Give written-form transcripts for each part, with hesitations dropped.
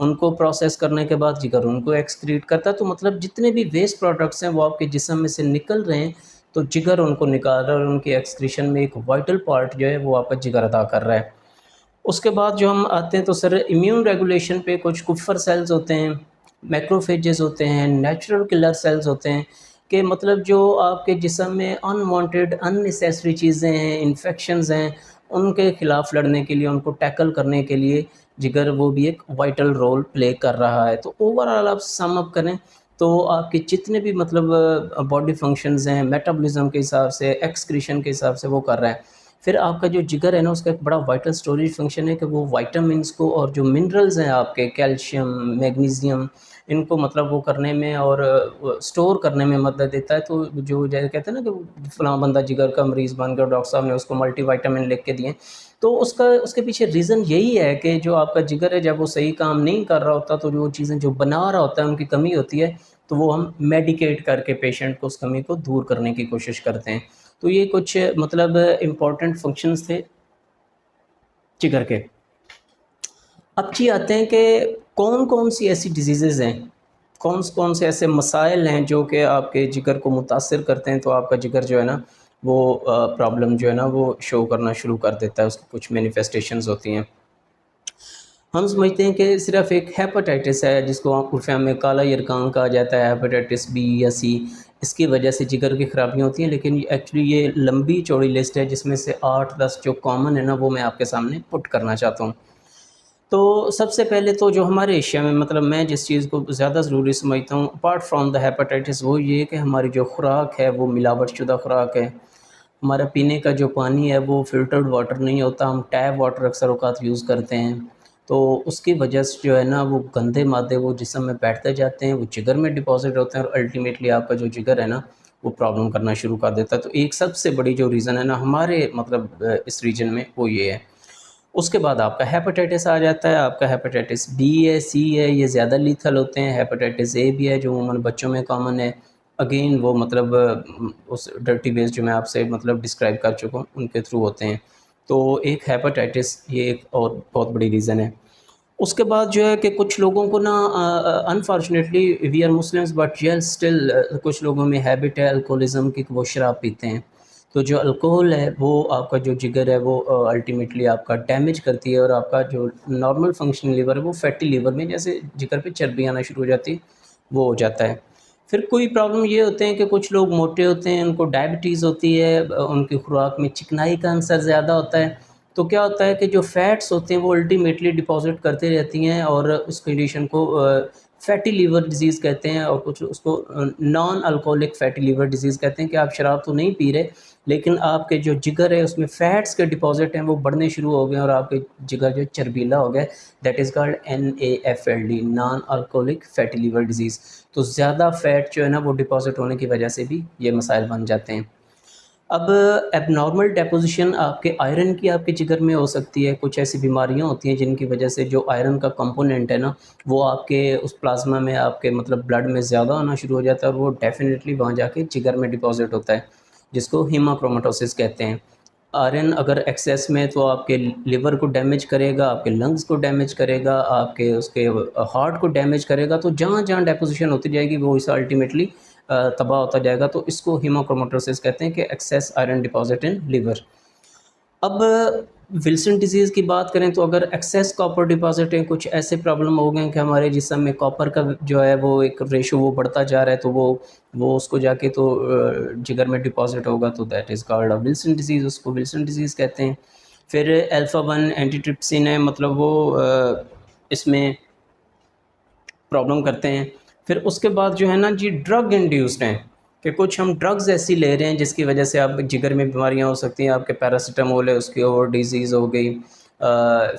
ان کو پروسیس کرنے کے بعد جگر ان کو ایکسکریٹ کرتا ہے. تو مطلب جتنے بھی ویسٹ پروڈکٹس ہیں وہ آپ کے جسم میں سے نکل رہے ہیں تو جگر ان کو نکال رہا ہے، اور ان کی ایکسکریشن میں ایک وائٹل پارٹ جو ہے وہ آپ کا جگر ادا کر رہا ہے. اس کے بعد جو ہم آتے ہیں تو سر امیون ریگولیشن پہ، کچھ کفر سیلز ہوتے ہیں، میکروفیجز ہوتے ہیں، نیچرل کلر سیلز ہوتے ہیں، کہ مطلب جو آپ کے جسم میں انوانٹیڈ ان نیسیسری چیزیں ہیں، انفیکشنز ہیں، ان کے خلاف لڑنے کے لیے، ان کو ٹیکل کرنے کے لیے جگر وہ بھی ایک وائٹل رول پلے کر رہا ہے. تو اوور آل آپ سم اپ کریں تو آپ کے جتنے بھی مطلب باڈی فنکشنز ہیں، میٹابولزم کے حساب سے، ایکسکریشن کے حساب سے وہ کر رہا ہے. پھر آپ کا جو جگر ہے نا، اس کا ایک بڑا وائٹل اسٹوریج فنکشن ہے کہ وہ وائٹامنس کو اور جو منرلز ہیں آپ کے کیلشیم، میگنیزیم، ان کو مطلب وہ کرنے میں اور سٹور کرنے میں مدد دیتا ہے. تو جو جیسے کہتے ہیں نا کہ فلاں بندہ جگر کا مریض بن گیا، ڈاکٹر صاحب نے اس کو ملٹی وائٹامن لکھ کے دیے، تو اس کے پیچھے ریزن یہی ہے کہ جو آپ کا جگر ہے جب وہ صحیح کام نہیں کر رہا ہوتا تو جو چیزیں جو بنا رہا ہوتا ہے ان کی کمی ہوتی ہے، تو وہ ہم میڈیکیٹ کر کے پیشنٹ کو اس کمی کو دور کرنے کی کوشش کرتے ہیں. تو یہ کچھ مطلب امپورٹنٹ فنکشنز تھے جگر کے. اب جی آتے ہیں کہ کون کون سی ایسی ڈیزیزز ہیں، کون سے ایسے مسائل ہیں جو کہ آپ کے جگر کو متاثر کرتے ہیں، تو آپ کا جگر جو ہے نا وہ پرابلم جو ہے نا وہ شو کرنا شروع کر دیتا ہے، اس کی کچھ مینیفیسٹیشنز ہوتی ہیں. ہم سمجھتے ہیں کہ صرف ایک ہیپاٹائٹس ہے جس کو عرفے میں کالا یرکان کہا جاتا ہے، ہیپاٹائٹس بی یا سی، اس کی وجہ سے جگر کی خرابیاں ہوتی ہیں. لیکن ایکچولی یہ لمبی چوڑی لسٹ ہے جس میں سے 8-10 جو کامن ہے نا وہ میں آپ کے سامنے پٹ کرنا چاہتا ہوں. تو سب سے پہلے تو جو ہمارے ایشیا میں مطلب میں جس چیز کو زیادہ ضروری سمجھتا ہوں اپارٹ فرام دا ہیپاٹائٹس، وہ یہ کہ ہماری جو خوراک ہے وہ ملاوٹ شدہ خوراک ہے. ہمارا پینے کا جو پانی ہے وہ فلٹرڈ واٹر نہیں ہوتا، ہم ٹیپ واٹر اکثر اوقات یوز کرتے ہیں. تو اس کی وجہ سے جو ہے نا وہ گندے مادے وہ جسم میں بیٹھتے جاتے ہیں، وہ جگر میں ڈپازٹ ہوتے ہیں، اور الٹیمیٹلی آپ کا جو جگر ہے نا وہ پرابلم کرنا شروع کر دیتا ہے. تو ایک سب سے بڑی جو ریزن ہے نا ہمارے مطلب اس ریجن میں وہ یہ ہے. اس کے بعد آپ کا ہیپاٹائٹس آ جاتا ہے. آپ کا ہیپاٹائٹس بی ہے، سی ہے، یہ زیادہ لیتھل ہوتے ہیں. ہیپاٹائٹس اے بھی ہے جو عموماً بچوں میں کامن ہے. اگین وہ مطلب اس ڈرٹی ویز جو میں آپ سے مطلب ڈسکرائب کر چکا ہوں ان کے تھرو ہوتے ہیں. تو ایک ہیپاٹائٹس یہ ایک اور بہت بڑی ریزن ہے. اس کے بعد جو ہے کہ کچھ لوگوں کو نا unfortunately we are Muslims but yes still کچھ لوگوں میں ہیبٹ ہے الکوہولزم کی کہ وہ شراب پیتے ہیں. تو جو الکوہل ہے وہ آپ کا جو جگر ہے وہ الٹیمیٹلی آپ کا ڈیمیج کرتی ہے، اور آپ کا جو نارمل فنکشننگ لیور ہے وہ فیٹی لیور میں جیسے جگر پہ چربی آنا شروع ہو جاتی ہے وہ ہو جاتا ہے. پھر کوئی پرابلم یہ ہوتے ہیں کہ کچھ لوگ موٹے ہوتے ہیں، ان کو ڈائبٹیز ہوتی ہے، ان کی خوراک میں چکنائی کا عنصر زیادہ ہوتا ہے. تو کیا ہوتا ہے کہ جو فیٹس ہوتے ہیں وہ الٹیمیٹلی ڈپازٹ کرتے رہتی ہیں، اور اس کنڈیشن کو فیٹی لیور ڈیزیز کہتے ہیں، اور کچھ اس کو non alcoholic fatty liver disease کہتے ہیں کہ آپ شراب تو نہیں پی رہے لیکن آپ کے جو جگر ہے اس میں فیٹس کے ڈپازٹ ہیں وہ بڑھنے شروع ہو گئے، اور آپ کے جگر جو چربیلا ہو گئے. That is called NAFLD، non alcoholic fatty liver disease. تو زیادہ فیٹ جو ہے نا وہ ڈپازٹ ہونے کی وجہ سے بھی یہ مسائل بن جاتے ہیں. اب ایب نارمل ڈیپوزیشن آپ کے آئرن کی آپ کے جگر میں ہو سکتی ہے. کچھ ایسی بیماریاں ہوتی ہیں جن کی وجہ سے جو آئرن کا کمپوننٹ ہے نا وہ آپ کے اس پلازما میں آپ کے مطلب بلڈ میں زیادہ آنا شروع ہو جاتا ہے، اور وہ ڈیفینیٹلی وہاں جا کے جگر میں ڈپازٹ ہوتا ہے جس کو ہیماکرومیٹوسس کہتے ہیں. آئرن اگر ایکسیس میں تو آپ کے لیور کو ڈیمیج کرے گا، آپ کے لنگز کو ڈیمیج کرے گا، آپ کے اس کے ہارٹ کو ڈیمیج کرے گا. تو جہاں جہاں ڈیپوزیشن ہوتی جائے گی وہ اسے الٹیمیٹلی تباہ ہوتا جائے گا. تو اس کو ہیماکرومیٹوسس کہتے ہیں کہ ایکسیس آئرن ڈپازٹ ان لیور. اب ولسن ڈیزیز کی بات کریں تو اگر ایکسیس کاپر ڈپازٹ ہیں، کچھ ایسے پرابلم ہو گئے ہیں کہ ہمارے جسم میں کاپر کا جو ہے وہ ایک ریشو وہ بڑھتا جا رہا ہے، تو وہ اس کو جا کے تو جگر میں ڈپازٹ ہوگا، تو that is called Wilson disease, اس کو ولسن ڈیزیز کہتے ہیں. پھر alpha-1 اینٹی ٹرپسن ہے، مطلب وہ اس میں پرابلم کرتے ہیں. پھر اس کے بعد جو ہے نا جی ڈرگ انڈیوسڈ ہیں کہ کچھ ہم ڈرگز ایسی لے رہے ہیں جس کی وجہ سے آپ جگر میں بیماریاں ہو سکتی ہیں. آپ کے پیراسیٹامول ہے اس کی اور ڈیزیز ہو گئی،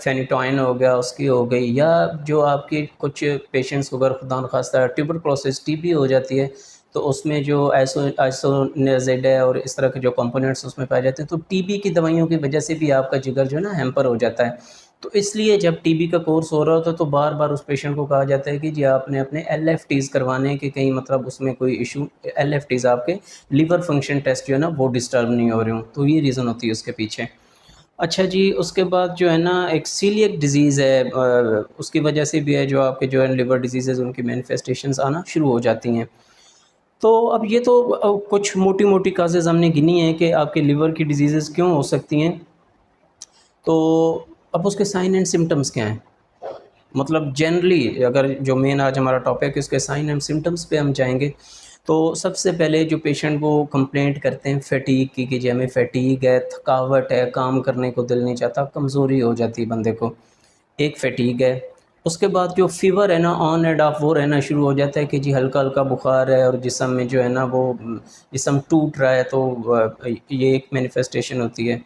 فینیٹوائن ہو گیا اس کی ہو گئی، یا جو آپ کی کچھ پیشنٹس کو اگر خدا نخواستہ ٹیوبرکلوسس TB ہو جاتی ہے تو اس میں جو آئسونیازیڈ ہے اور اس طرح کے جو کمپوننٹس اس میں پائے جاتے ہیں، تو TB کی دوائیوں کی وجہ سے بھی آپ کا جگر جو ہے نا ہیمپر ہو جاتا ہے. تو اس لیے جب TB کا کورس ہو رہا ہوتا ہے تو بار بار اس پیشنٹ کو کہا جاتا ہے کہ جی آپ نے اپنے LFTs کروانے کہ کہیں مطلب اس میں کوئی ایشو، LFTs آپ کے لیور فنکشن ٹیسٹ جو ہے نا وہ ڈسٹرب نہیں ہو رہے ہوں. تو یہ ریزن ہوتی ہے اس کے پیچھے. اچھا جی، اس کے بعد جو ہے نا ایک سیلیک ڈیزیز ہے، اس کی وجہ سے بھی ہے جو آپ کے جو ہے لیور ڈیزیزز ان کی مینیفیسٹیشنز آنا شروع ہو جاتی ہیں۔ تو اب یہ تو کچھ موٹی موٹی کازز ہم نے گنی ہیں کہ آپ کے لیور کی ڈیزیزز کیوں ہو سکتی ہیں۔ تو اب اس کے سائن اینڈ سمٹمز کیا ہیں؟ مطلب جنرلی اگر جو مین آج ہمارا ٹاپک ہے اس کے سائن اینڈ سمٹمز پہ ہم جائیں گے، تو سب سے پہلے جو پیشنٹ وہ کمپلینٹ کرتے ہیں فیٹیگ کی کہ جی ہمیں فیٹیگ ہے، تھکاوٹ ہے، کام کرنے کو دل نہیں چاہتا، کمزوری ہو جاتی ہے بندے کو، ایک فیٹیگ ہے۔ اس کے بعد جو فیور ہے نا آن اینڈ آف وہ رہنا شروع ہو جاتا ہے کہ جی ہلکا ہلکا بخار ہے اور جسم میں جو ہے نا وہ جسم ٹوٹ رہا ہے، تو یہ ایک مینیفیسٹیشن ہوتی ہے۔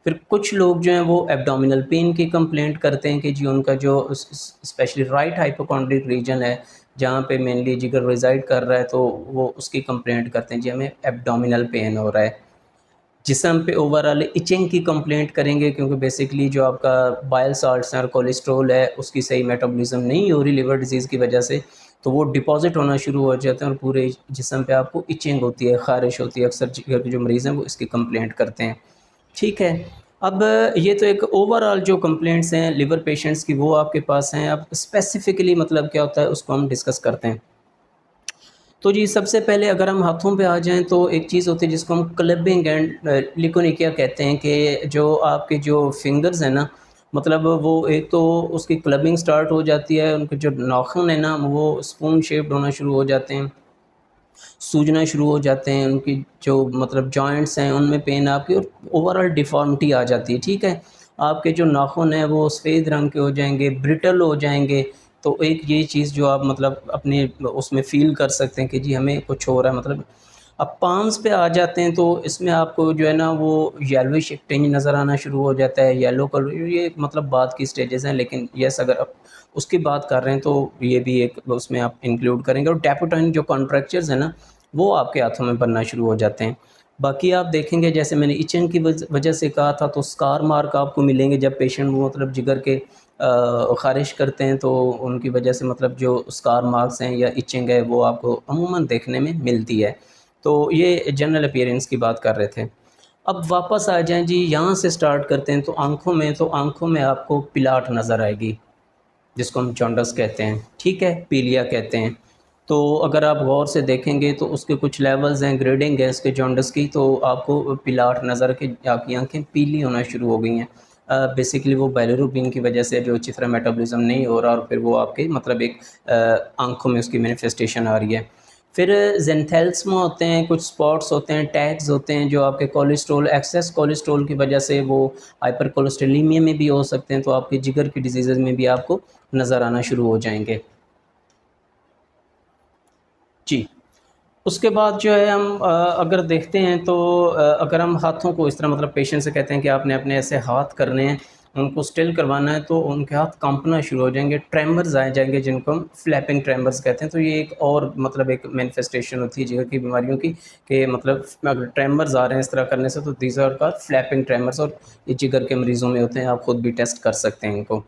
پھر کچھ لوگ جو ہیں وہ ایبڈومینل پین کی کمپلینٹ کرتے ہیں کہ جی ان کا جو اسپیشلی رائٹ ہائپوکونڈرک ریجن ہے جہاں پہ مینلی جگر ریزائڈ کر رہا ہے، تو وہ اس کی کمپلینٹ کرتے ہیں جی ہمیں ایبڈومینل پین ہو رہا ہے۔ جسم پہ اوورال ایچنگ کی کمپلینٹ کریں گے کیونکہ بیسکلی جو آپ کا بائل سالٹس ہیں اور کولیسٹرول ہے اس کی صحیح میٹابولزم نہیں ہو رہی لیور ڈیزیز کی وجہ سے، تو وہ ڈپازٹ ہونا شروع ہو جاتے ہیں اور پورے جسم پہ آپ کو ایچنگ ہوتی ہے، خارش ہوتی ہے۔ اکثر جگر کے جو مریض ہیں وہ اس کی کمپلینٹ کرتے ہیں، ٹھیک ہے۔ اب یہ تو ایک اوورال جو کمپلینٹس ہیں لیور پیشنٹس کی وہ آپ کے پاس ہیں۔ اب اسپیسیفکلی مطلب کیا ہوتا ہے اس کو ہم ڈسکس کرتے ہیں۔ تو جی سب سے پہلے اگر ہم ہاتھوں پہ آ جائیں تو ایک چیز ہوتی ہے جس کو ہم کلبنگ اینڈ لیکونیکیا کہتے ہیں کہ جو آپ کے جو فنگرز ہیں نا، مطلب وہ ایک تو اس کی کلبنگ سٹارٹ ہو جاتی ہے، ان کے جو ناخن ہیں نا وہ اسپون شیپڈ ہونا شروع ہو جاتے ہیں، سوجنا شروع ہو جاتے ہیں، ان کی جو مطلب جوائنٹس ہیں ان میں پین آپ کی، اور اوورال ڈیفارمٹی آ جاتی ہے، ٹھیک ہے۔ آپ کے جو ناخن ہیں وہ سفید رنگ کے ہو جائیں گے، برٹل ہو جائیں گے۔ تو ایک یہ چیز جو آپ مطلب اپنے اس میں فیل کر سکتے ہیں کہ جی ہمیں کچھ ہو رہا ہے مطلب۔ اب پامس پہ آ جاتے ہیں تو اس میں آپ کو جو ہے نا وہ یلوش ٹنج نظر آنا شروع ہو جاتا ہے، یلو کلر، یہ مطلب بعد کی سٹیجز ہیں، لیکن یس اگر آپ اس کی بات کر رہے ہیں تو یہ بھی ایک اس میں آپ انکلوڈ کریں گے۔ اور ڈیپوٹائن جو کانٹریکچرز ہیں نا وہ آپ کے ہاتھوں میں بننا شروع ہو جاتے ہیں۔ باقی آپ دیکھیں گے جیسے میں نے ایچنگ کی وجہ سے کہا تھا، تو اسکار مارک آپ کو ملیں گے جب پیشنٹ وہ مطلب جگر کے خارش کرتے ہیں، تو ان کی وجہ سے مطلب جو اسکار مارکس ہیں یا ایچنگ ہے وہ آپ کو عموماً دیکھنے میں ملتی ہے۔ تو یہ جنرل اپیئرنس کی بات کر رہے تھے۔ اب واپس آ جائیں جی، یہاں سے سٹارٹ کرتے ہیں، تو آنکھوں میں آپ کو پلاٹ نظر آئے گی جس کو ہم جانڈس کہتے ہیں، ٹھیک ہے، پیلیا کہتے ہیں۔ تو اگر آپ غور سے دیکھیں گے تو اس کے کچھ لیولز ہیں، گریڈنگ ہے اس کے جانڈس کی، تو آپ کو پلاٹ نظر کے آپ کی آنکھیں پیلی ہونا شروع ہو گئی ہیں۔ بیسیکلی وہ بیلیروبین کی وجہ سے جو اچھی طرح میٹابولزم نہیں ہو رہا، اور پھر وہ آپ کے مطلب ایک آنکھوں میں اس کی مینیفیسٹیشن آ رہی ہے۔ پھر زینتھیلسما ہوتے ہیں، کچھ سپاٹس ہوتے ہیں، ٹیگز ہوتے ہیں جو آپ کے کولیسٹرول، ایکسیس کولیسٹرول کی وجہ سے وہ ہائپر کولسٹریلیمیا میں بھی ہو سکتے ہیں، تو آپ کے جگر کی ڈیزیزز میں بھی آپ کو نظر آنا شروع ہو جائیں گے۔ جی اس کے بعد جو ہے ہم اگر دیکھتے ہیں تو اگر ہم ہاتھوں کو اس طرح مطلب پیشنٹ سے کہتے ہیں کہ آپ نے اپنے ایسے ہاتھ کرنے ہیں، ان کو سٹل کروانا ہے، تو ان کے ہاتھ کانپنا شروع ہو جائیں گے، ٹریمرز آ جائیں گے جن کو ہم فلیپنگ ٹریمرز کہتے ہیں۔ تو یہ ایک اور مطلب ایک مینیفیسٹیشن ہوتی ہے جگر کی بیماریوں کی کہ مطلب اگر ٹریمرز آ رہے ہیں اس طرح کرنے سے، تو دیز آر کال فلیپنگ ٹریمرز، اور یہ جگر کے مریضوں میں ہوتے ہیں، آپ خود بھی ٹیسٹ کر سکتے ہیں ان کو۔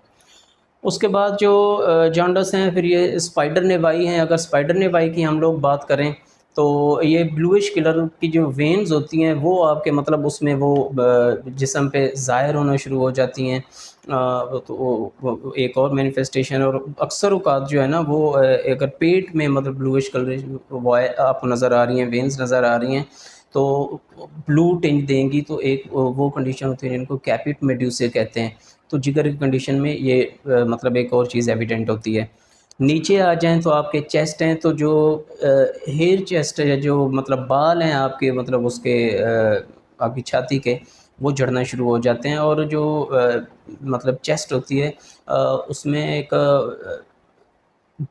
اس کے بعد جو جانڈس ہیں، پھر یہ اسپائڈر نیوائی ہیں۔ اگر اسپائڈر نیوائی کی ہم لوگ بات کریں تو یہ بلوئش کلر کی جو وینز ہوتی ہیں وہ آپ کے مطلب اس میں وہ جسم پہ ظاہر ہونا شروع ہو جاتی ہیں، تو وہ ایک اور مینیفیسٹیشن۔ اور اکثر اوقات جو ہے نا وہ اگر پیٹ میں مطلب بلوئش کلر آپ کو نظر آ رہی ہیں، وینز نظر آ رہی ہیں، تو بلو ٹنج دیں گی، تو ایک وہ کنڈیشن ہوتی ہے جن کو کیپٹ میڈیوسے کہتے ہیں۔ تو جگر کی کنڈیشن میں یہ مطلب ایک اور چیز ایویڈنٹ ہوتی ہے۔ نیچے آ جائیں تو آپ کے چیسٹ ہیں، تو جو ہیئر چیسٹ ہے، جو مطلب بال ہیں آپ کے مطلب اس کے آپ کی چھاتی کے، وہ جھڑنا شروع ہو جاتے ہیں، اور جو مطلب چیسٹ ہوتی ہے اس میں ایک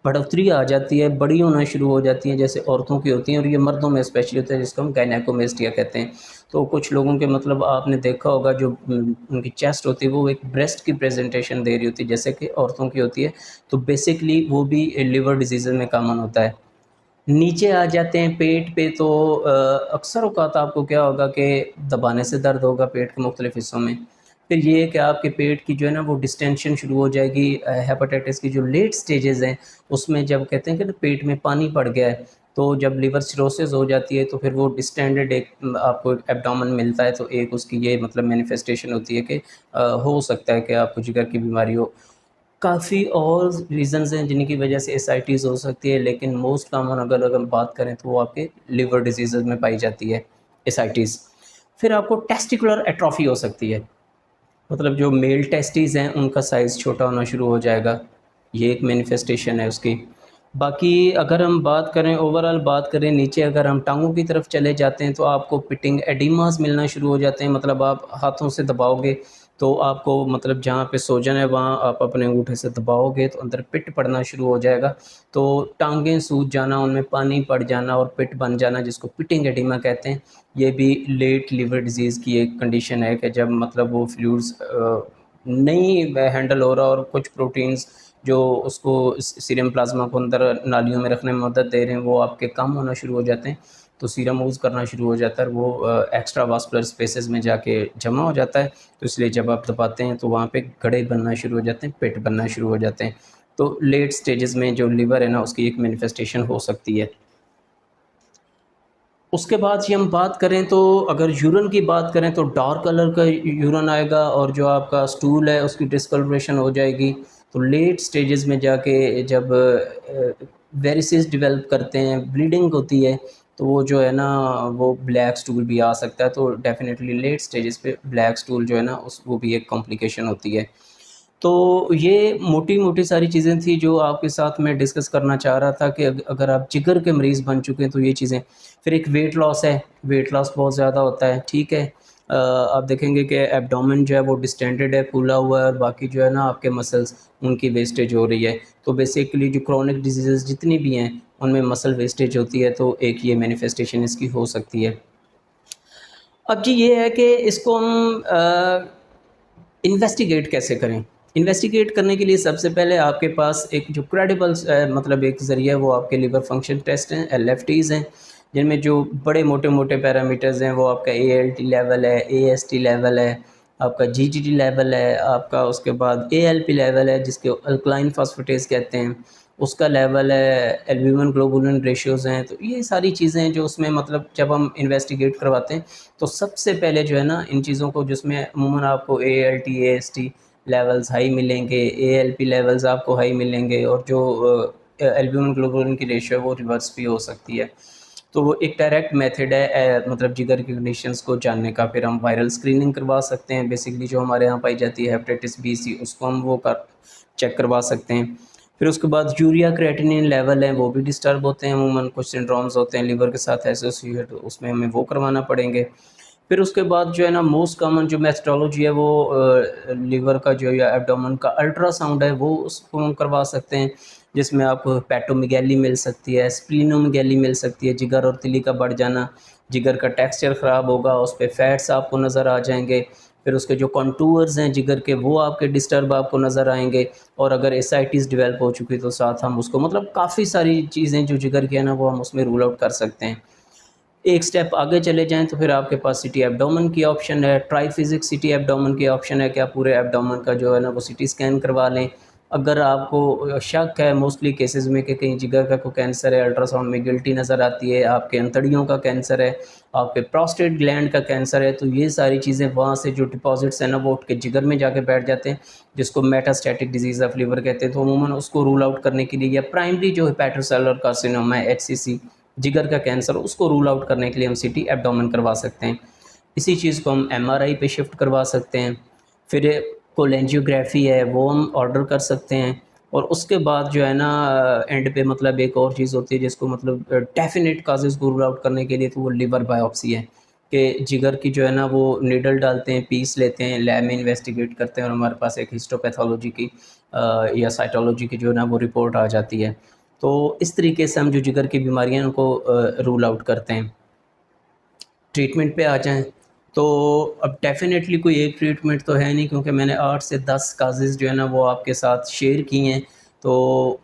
بڑھوتری آ جاتی ہے، بڑی ہونا شروع ہو جاتی ہیں جیسے عورتوں کی ہوتی ہیں، اور یہ مردوں میں اسپیشلی ہوتا ہے جس کو ہم گائنیکومیسٹیا کہتے ہیں۔ تو کچھ لوگوں کے مطلب آپ نے دیکھا ہوگا جو ان کی چیسٹ ہوتی ہے وہ ایک بریسٹ کی پریزنٹیشن دے رہی ہوتی ہے جیسے کہ عورتوں کی ہوتی ہے، تو بیسکلی وہ بھی لیور ڈیزیز میں کامن ہوتا ہے۔ نیچے آ جاتے ہیں پیٹ پہ، تو اکثر اوقات آپ کو کیا ہوگا کہ دبانے سے درد ہوگا پیٹ کے مختلف حصوں میں۔ پھر یہ ہے کہ آپ کے پیٹ کی جو ہے نا وہ ڈسٹینشن شروع ہو جائے گی۔ ہیپاٹائٹس کی جو لیٹ سٹیجز ہیں اس میں جب کہتے ہیں کہ پیٹ میں پانی پڑ گیا ہے، تو جب لیور سیروسز ہو جاتی ہے تو پھر وہ ڈسٹینڈڈ ایک آپ کو ایبڈومن ملتا ہے، تو ایک اس کی یہ مطلب مینیفیسٹیشن ہوتی ہے کہ ہو سکتا ہے کہ آپ کو جگر کی بیماری ہو۔ کافی اور ریزنز ہیں جن کی وجہ سے اسائٹیز ہو سکتی ہے، لیکن موسٹ کامن اگر ہم بات کریں تو وہ آپ کے لیور ڈیزیزز میں پائی جاتی ہے اسائٹیز۔ پھر آپ کو ٹیسٹیکولر ایٹروفی ہو سکتی ہے، مطلب جو میل ٹیسٹیز ہیں ان کا سائز چھوٹا ہونا شروع ہو جائے گا، یہ ایک مینیفیسٹیشن ہے اس کی۔ باقی اگر ہم بات کریں اوورال بات کریں نیچے، اگر ہم ٹانگوں کی طرف چلے جاتے ہیں تو آپ کو پٹنگ ایڈیماز ملنا شروع ہو جاتے ہیں، مطلب آپ ہاتھوں سے دباؤ گے تو آپ کو مطلب جہاں پہ سوجن ہے وہاں آپ اپنے انگوٹھے سے دباؤ گے تو اندر پٹ پڑنا شروع ہو جائے گا، تو ٹانگیں سوج جانا، ان میں پانی پڑ جانا اور پٹ بن جانا، جس کو پٹنگ ایڈیما کہتے ہیں۔ یہ بھی لیٹ لیور ڈیزیز کی ایک کنڈیشن ہے کہ جب مطلب وہ فلوئڈز نہیں ہینڈل ہو رہا اور کچھ پروٹینز جو اس کو سیرم پلازما کو اندر نالیوں میں رکھنے میں مدد دے رہے ہیں وہ آپ کے کم ہونا شروع ہو جاتے ہیں، تو سیرم اوز کرنا شروع ہو جاتا ہے، وہ ایکسٹرا واسکولر اسپیسز میں جا کے جمع ہو جاتا ہے، تو اس لیے جب آپ دباتے ہیں تو وہاں پہ گڑھے بننا شروع ہو جاتے ہیں، پیٹ بننا شروع ہو جاتے ہیں۔ تو لیٹ سٹیجز میں جو لیور ہے نا اس کی ایک مینیفیسٹیشن ہو سکتی ہے۔ اس کے بعد ہم بات کریں تو اگر یورن کی بات کریں تو ڈارک کلر کا یورن آئے گا، اور جو آپ کا سٹول ہے اس کی ڈسکلریشن ہو جائے گی، تو لیٹ سٹیجز میں جا کے جب ویریسز ڈیولپ کرتے ہیں، بلیڈنگ ہوتی ہے، تو وہ جو ہے نا وہ بلیک سٹول بھی آ سکتا ہے، تو ڈیفینیٹلی لیٹ سٹیجز پہ بلیک سٹول جو ہے نا وہ بھی ایک کمپلیکیشن ہوتی ہے۔ تو یہ موٹی موٹی ساری چیزیں تھیں جو آپ کے ساتھ میں ڈسکس کرنا چاہ رہا تھا کہ اگر آپ جگر کے مریض بن چکے ہیں تو یہ چیزیں۔ پھر ایک ویٹ لاس ہے، ویٹ لاس بہت زیادہ ہوتا ہے، ٹھیک ہے، آپ دیکھیں گے کہ ایبڈومن جو ہے وہ ڈسٹینڈڈ ہے، پھولا ہوا ہے، اور باقی جو ہے نا آپ کے مسلس ان کی ویسٹیج ہو رہی ہے، تو بیسیکلی جو کرونک ڈیزیزز جتنی بھی ہیں ان میں مسل ویسٹیج ہوتی ہے، تو ایک یہ مینیفیسٹیشن اس کی ہو سکتی ہے۔ اب جی یہ ہے کہ اس کو ہم انویسٹیگیٹ کیسے کریں؟ انویسٹیگیٹ کرنے کے لیے سب سے پہلے آپ کے پاس ایک جو کریڈیبل مطلب ایک ذریعہ ہے وہ آپ کے لیور فنکشن ٹیسٹ ہیں، ایل ایف ٹیز ہیں، جن میں جو بڑے موٹے موٹے پیرامیٹرز ہیں وہ آپ کا اے ایل ٹی لیول ہے، اے ایس ٹی لیول ہے، آپ کا جی جی ٹی لیول ہے، آپ کا اس کے بعد اے ایل پی لیول ہے جس کے الکلائن فاسفیٹیز کہتے ہیں، اس کا لیول ہے، البیومن گلوبولن ریشیوز ہیں، تو یہ ساری چیزیں ہیں جو اس میں مطلب جب ہم انویسٹیگیٹ کرواتے ہیں تو سب سے پہلے جو ہے نا ان چیزوں کو، جس میں عموماً آپ کو A L T A S T levels high ملیں گے، اے ایل پی لیولز آپ کو ہائی ملیں گے، اور جو البیومن گلوبولن کی ریشیو ہے وہ ریورس بھی ہو سکتی ہے، تو وہ ایک ڈائریکٹ میتھڈ ہے مطلب جگر کی کنڈیشنز کو جاننے کا۔ پھر ہم وائرل اسکریننگ کروا سکتے ہیں، بیسکلی جو ہمارے یہاں پائی جاتی ہے ہیپیٹائٹس بی سی، اس کو ہم وہ چیک کروا سکتے ہیں۔ پھر اس کے بعد یوریا کریٹینین لیول ہیں وہ بھی ڈسٹرب ہوتے ہیں، عموماً کچھ سنڈرومز ہوتے ہیں لیور کے ساتھ ایسوسیٹ، اس میں ہمیں وہ کروانا پڑیں گے۔ پھر اس کے بعد جو ہے نا موسٹ کامن جو میتھڈالوجی ہے وہ لیور کا جو یا ایبڈومن کا الٹرا ساؤنڈ ہے وہ اس کو ہم کروا سکتے ہیں، جس میں آپ کو پیٹومیگیلی مل سکتی ہے، اسپلینومیگیلی مل سکتی ہے، جگر اور تلی کا بڑھ جانا، جگر کا ٹیکسچر خراب ہوگا، اس پہ فیٹس آپ کو نظر آ جائیں گے، پھر اس کے جو کنٹورز ہیں جگر کے وہ آپ کے ڈسٹرب آپ کو نظر آئیں گے، اور اگر ایسائٹیز ڈیولپ ہو چکی تو ساتھ ہم اس کو مطلب کافی ساری چیزیں جو جگر کی ہیں نا وہ ہم اس میں رول آؤٹ کر سکتے ہیں۔ ایک سٹیپ آگے چلے جائیں تو پھر آپ کے پاس سی ٹی ایبڈومن کی آپشن ہے، ٹرائی فزک سی ٹی ایبڈومن کی آپشن ہے کہ آپ پورے ایبڈومن کا جو ہے نا وہ سی ٹی اسکین کروا لیں۔ اگر آپ کو شک ہے موسٹلی کیسز میں کہ کہیں جگر کا کوئی کینسر ہے، الٹرا ساؤنڈ میں گلٹی نظر آتی ہے، آپ کے انتڑیوں کا کینسر ہے، آپ کے پراسٹیٹ گلینڈ کا کینسر ہے، تو یہ ساری چیزیں وہاں سے جو ڈپازٹس ہیں نا وہ اٹھ کے جگر میں جا کے بیٹھ جاتے ہیں، جس کو میٹاسٹیٹک ڈیزیز آف لیور کہتے ہیں، تو عموماً اس کو رول آؤٹ کرنے کے لیے یا پرائمری جو ہیپیٹوسیلولر کارسینوما ہے ایچ سی سی جگر کا کینسر، اس کو رول آؤٹ کرنے کے لیے ہم سی ٹی ایبڈومن کروا سکتے ہیں۔ اسی چیز کو ہم ایم آر آئی پہ شفٹ کروا سکتے ہیں، پھر کولینجیوگرافی ہے وہ ہم آرڈر کر سکتے ہیں، اور اس کے بعد جو ہے نا اینڈ پہ مطلب ایک اور چیز ہوتی ہے جس کو مطلب ڈیفینیٹ کازز کو رول آؤٹ کرنے کے لیے، تو وہ لیور بایوپسی ہے کہ جگر کی جو ہے نا وہ نیڈل ڈالتے ہیں، پیس لیتے ہیں، لیب میں انویسٹیگیٹ کرتے ہیں، اور ہمارے پاس ایک ہسٹوپیتھولوجی کی یا سائٹولوجی کی جو ہے نا وہ رپورٹ آ جاتی ہے، تو اس طریقے سے ہم جو جگر کی بیماریاں ان کو رول آؤٹ کرتے ہیں۔ ٹریٹمنٹ پہ آ جائیں تو اب ڈیفینیٹلی کوئی ایک ٹریٹمنٹ تو ہے نہیں، کیونکہ میں نے 8 سے 10 کازز جو ہے نا وہ آپ کے ساتھ شیئر کی ہیں، تو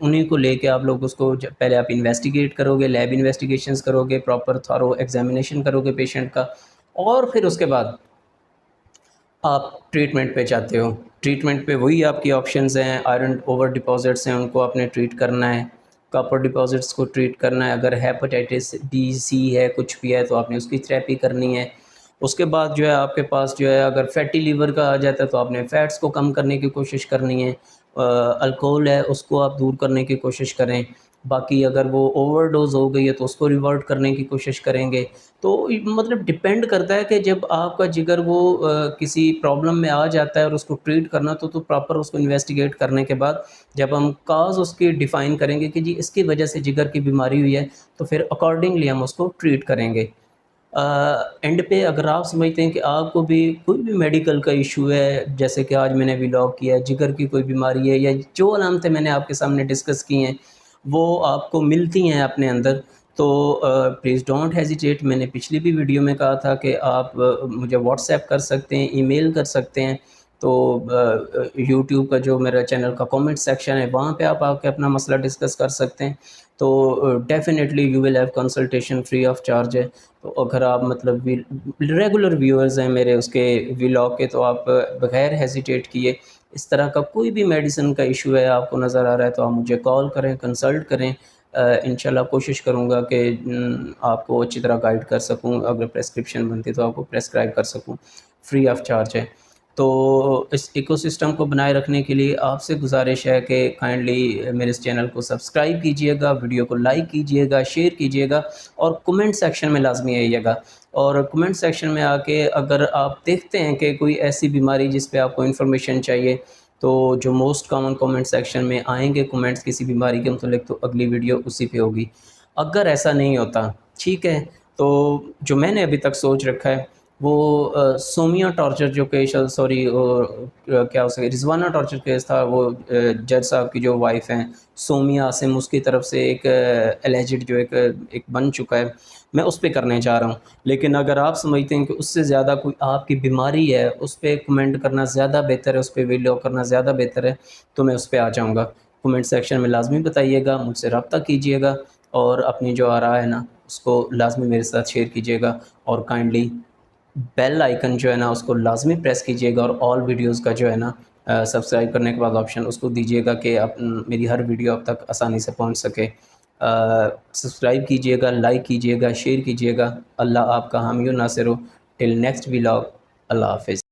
انہیں کو لے کے آپ لوگ اس کو پہلے آپ انویسٹیگیٹ کرو گے، لیب انویسٹیگیشنز کرو گے، پراپر تھارو ایگزامینیشن کرو گے پیشنٹ کا، اور پھر اس کے بعد آپ ٹریٹمنٹ پہ جاتے ہو۔ ٹریٹمنٹ پہ وہی آپ کی آپشنز ہیں، آئرن اوور ڈپازٹس ہیں ان کو آپ نے ٹریٹ کرنا ہے، کاپر ڈپازٹس کو ٹریٹ کرنا ہے. اگر ہیپاٹائٹس بی سی ہے کچھ بھی ہے تو آپ نے اس کی تھراپی کرنی ہے. اس کے بعد جو ہے آپ کے پاس جو ہے اگر فیٹی لیور کا آ جاتا ہے تو آپ نے فیٹس کو کم کرنے کی کوشش کرنی ہے. الکوہل ہے اس کو آپ دور کرنے کی کوشش کریں. باقی اگر وہ اوور ڈوز ہو گئی ہے تو اس کو ریورٹ کرنے کی کوشش کریں گے. تو مطلب ڈپینڈ کرتا ہے کہ جب آپ کا جگر وہ کسی پرابلم میں آ جاتا ہے اور اس کو ٹریٹ کرنا تو پراپر اس کو انویسٹیگیٹ کرنے کے بعد جب ہم کاز اس کی ڈیفائن کریں گے کہ جی اس کی وجہ سے جگر کی بیماری ہوئی ہے تو پھر اکارڈنگلی ہم اس کو ٹریٹ کریں گے. اینڈ پہ اگر آپ سمجھتے ہیں کہ آپ کو بھی کوئی بھی میڈیکل کا ایشو ہے، جیسے کہ آج میں نے ولاگ کیا ہے، جگر کی کوئی بیماری ہے یا جو علامتیں میں نے آپ کے سامنے ڈسکس کی ہیں وہ آپ کو ملتی ہیں اپنے اندر، تو پلیز ڈونٹ ہیزیٹیٹ. میں نے پچھلی بھی ویڈیو میں کہا تھا کہ آپ مجھے واٹس ایپ کر سکتے ہیں، ای میل کر سکتے ہیں. تو یوٹیوب کا جو میرا چینل کا کامنٹ سیکشن ہے وہاں پہ آپ آ کے اپنا مسئلہ ڈسکس کر سکتے ہیں. تو definitely you will have consultation free of charge ہے. تو اگر آپ مطلب ریگولر ویورز ہیں میرے اس کے ولاگ کے تو آپ بغیر ہیزیٹیٹ کیے اس طرح کا کوئی بھی میڈیسن کا ایشو ہے آپ کو نظر آ رہا ہے تو آپ مجھے کال کریں، کنسلٹ کریں. انشاءاللہ کوشش کروں گا کہ آپ کو اچھی طرح گائیڈ کر سکوں. اگر پریسکرپشن بنتی تو آپ کو پریسکرائب کر سکوں، فری آف چارج ہے. تو اس ایکو سسٹم کو بنائے رکھنے کے لیے آپ سے گزارش ہے کہ کائنڈلی میرے اس چینل کو سبسکرائب کیجئے گا، ویڈیو کو لائک کیجئے گا، شیئر کیجئے گا اور کمنٹ سیکشن میں لازمی آئیے گا. اور کمنٹ سیکشن میں آ کے اگر آپ دیکھتے ہیں کہ کوئی ایسی بیماری جس پہ آپ کو انفارمیشن چاہیے تو جو موسٹ کامن کمنٹ سیکشن میں آئیں گے کمنٹس کسی بیماری کے متعلق تو اگلی ویڈیو اسی پہ ہوگی. اگر ایسا نہیں ہوتا ٹھیک ہے تو جو میں نے ابھی تک سوچ رکھا ہے وہ سومیا ٹارچر جو کیس سوری کیا ہو سکے رضوانہ ٹارچر کیس تھا، وہ جج صاحب کی جو وائف ہیں سومیا عاصم، اس کی طرف سے ایک اللیجڈ جو ایک بن چکا ہے، میں اس پہ کرنے جا رہا ہوں. لیکن اگر آپ سمجھتے ہیں کہ اس سے زیادہ کوئی آپ کی بیماری ہے اس پہ کمنٹ کرنا زیادہ بہتر ہے، اس پہ ویڈیو کرنا زیادہ بہتر ہے تو میں اس پہ آ جاؤں گا. کمنٹ سیکشن میں لازمی بتائیے گا، مجھ سے رابطہ کیجیے گا اور اپنی جو آراء ہے نا اس کو لازمی میرے ساتھ شیئر کیجیے گا. اور کائنڈلی بیل آئیکن جو ہے نا اس کو لازمی پریس کیجیے گا اور آل ویڈیوز کا جو ہے نا سبسکرائب کرنے کے بعد آپشن اس کو دیجیے گا کہ میری ہر ویڈیو اب تک آسانی سے پہنچ سکے. سبسکرائب کیجیے گا، لائک کیجیے گا، شیئر کیجیے گا. اللہ آپ کا حامی و ناصر ہو. Till next vlog. اللہ حافظ.